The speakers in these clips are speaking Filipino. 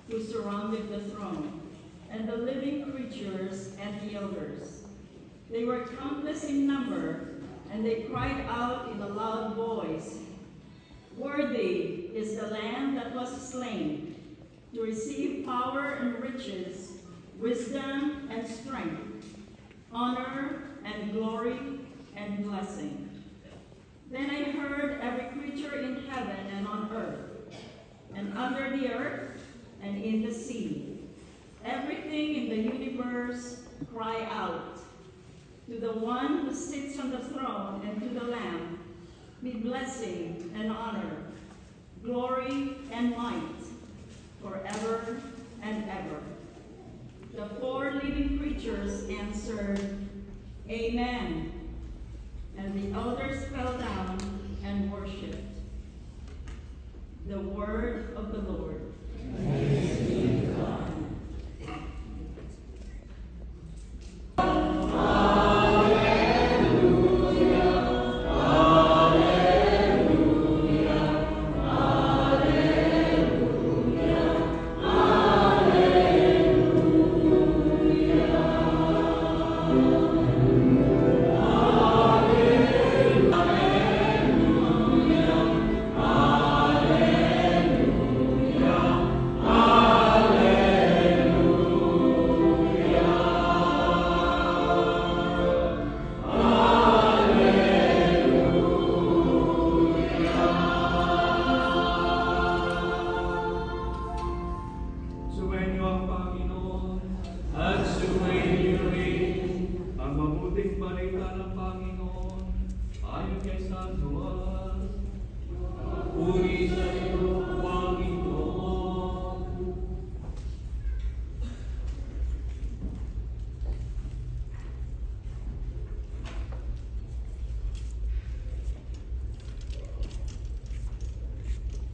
who surrounded the throne, and the living creatures and the elders. They were countless in number, and they cried out in a loud voice, "Worthy is the Lamb that was slain, to receive power and riches, wisdom and strength, honor and glory and blessing." Then I heard every creature in heaven and on earth, and under the earth, and in the sea, everything in the universe cry out, "To the one who sits on the throne and to the Lamb, be blessing and honor, glory and might, forever and ever." The four living creatures answered, "Amen." And the elders fell down and worshipped. The word of the Lord. Thanks be to God.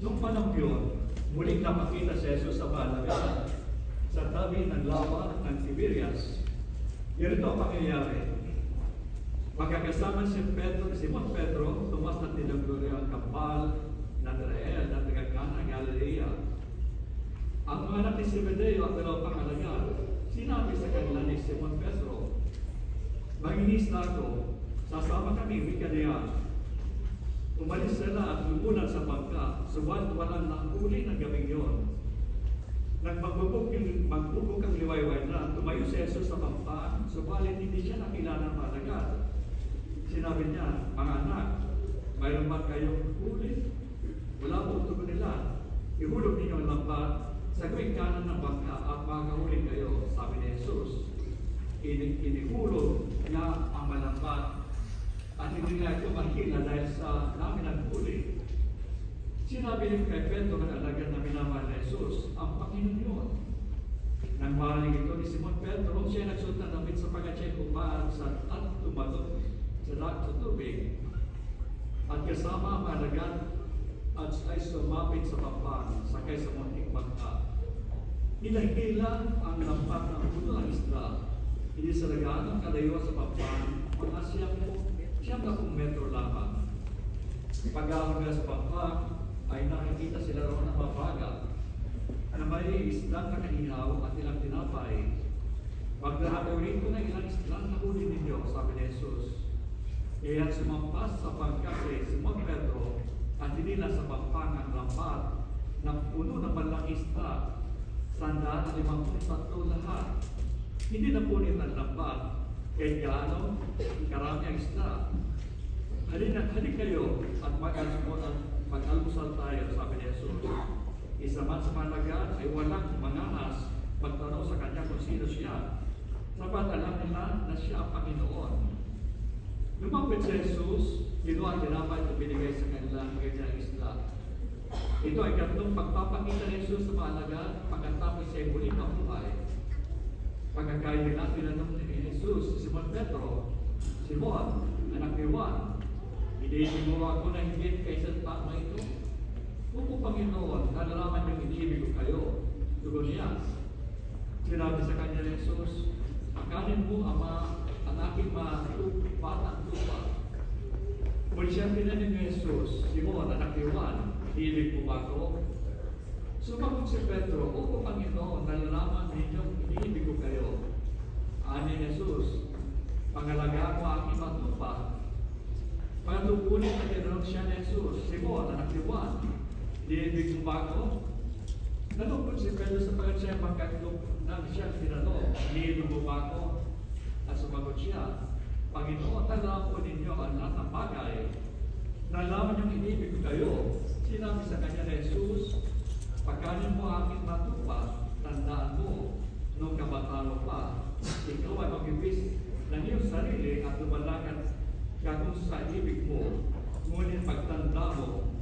Noong panahon yun, muling napakita si Jesus sa Balaga sa tabi ng lawa ng Tiberias. Ganito ang pangyayari. Magkakasama si Simon Pedro, Tomas na tinaguri ang kapal, Nathanael, na taga-Cana, Galilea. Ang mga anak ni Zebedeo at dalawang pangalaga, sinabi sa kanila ni Simon Pedro, "Mangingisda ako, sasama kami, wika niya." Umalis sila at lumunan sa bangka, subalit walang nahuli ng gabing yun. Nang magbubog ang liwayway na, tumayo si Jesus sa pampang, subalit hindi siya nakilala ng malagat. Sinabi niya, "Mga anak, mayroon ba kayong huli?" "Wala po," tugon nila. "Ihulog ninyo ang lambat sa gawing kanan ng bangka at makahuli kayo," sabi ni Jesus. Inihulog niya ang malambat at hindi nga ito makila dahil sa namin ang huli. Sinabi niyo kay Pedro na alagad na minamahal na Jesus, ang Panginoon yun. Nang mahaling ito ni Simon Pedro, siya nagsuot ng damit sa pagkatsay kumaan at tumatot sa tubig. At kasama ang alagad at ay sumapit sa pampang, sakay sa munting bangka. Hinagila ang lampak ng puno ng isla. Hindi sa lagaan ang kalayo sa pampang, mga siyam na kung metro lamang. Pag-ahon nila sa pampang, ay nakikita sila roon ng mabagal na may islang nakaihaw at ilang tinapay. "Magdahagawin ko na ilang islang na huli ninyo," sabi ni Jesus. Kaya't sumampas sa pangkasi si Simon Pedro at hinila sa pampang ang lambat na puno ng malang isda, 153 lahat. Hindi na punit ang lambat, kahit gaano karami ang isda. Halik kayo at mag-almusal tayo, sabi ni Jesus. Isa man sa malaga ay walang mangahas magtanong sa kanya kung sino siya. Sapat alam nila na siya ang Panginoon. Lumapit si Jesus, kinuha ang tinapay at binigay sa kanila ang kanyang isda. Ito ay gantong pagpapakita ni Jesus sa malaga pagkatapos siya ay muling mabuhay. Pagkakain nila, tinanong ni Jesus si Simon Pedro, "Simon, anak ni Juan, hindi mo ako na higit kaysa tama ito? Opo, Panginoon, nalalaman yung iniibig ko kayo." Tugon niya. Sinabi sa kanya ni Jesus, "Akanin mo, Ama, ang aking batang lupa." Muli siyang tinanin ni Jesus, "Simon, anak ni Juan, hilig mo ba ako?" Sumagot si Pedro, "Opo, Panginoon, Natupunin na gano'n siya ni Jesus. Simon, anak ni Juan, ibig mo ba ako? Nalungkot si Pedro sapagat siya pagkatlong na siya tinanong, ibig mo ba ako? At sumagot siya, Panginoon, alam po ninyo ang lahat ng bagay. Nalaman niyong inibig ko kayo. Sinabi sa kanya ni Jesus, pagkanin mo aking matupa, tandaan mo, nung kabataan mo pa, ikaw ay magbibis ng iyong sarili at lumalakad ka kung sa ibig mo. Ngunit pagtanda mo,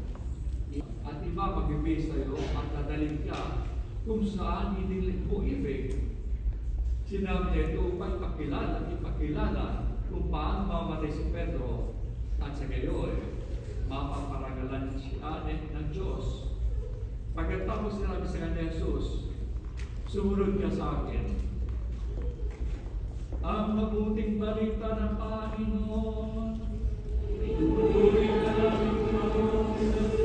at iba magbibis sa iyo at dadalhin ka kung saan hindi mo ibig. Sinabi niya ito upang ipakilala kung paano mamatay si Pedro at sa gayon, mapaparagalan siya ng Diyos. Pagkatapos sinabi sa kanya Jesus, sumunod ka sa akin. Ang mabuting balita ng Panginoon, puri ka namin,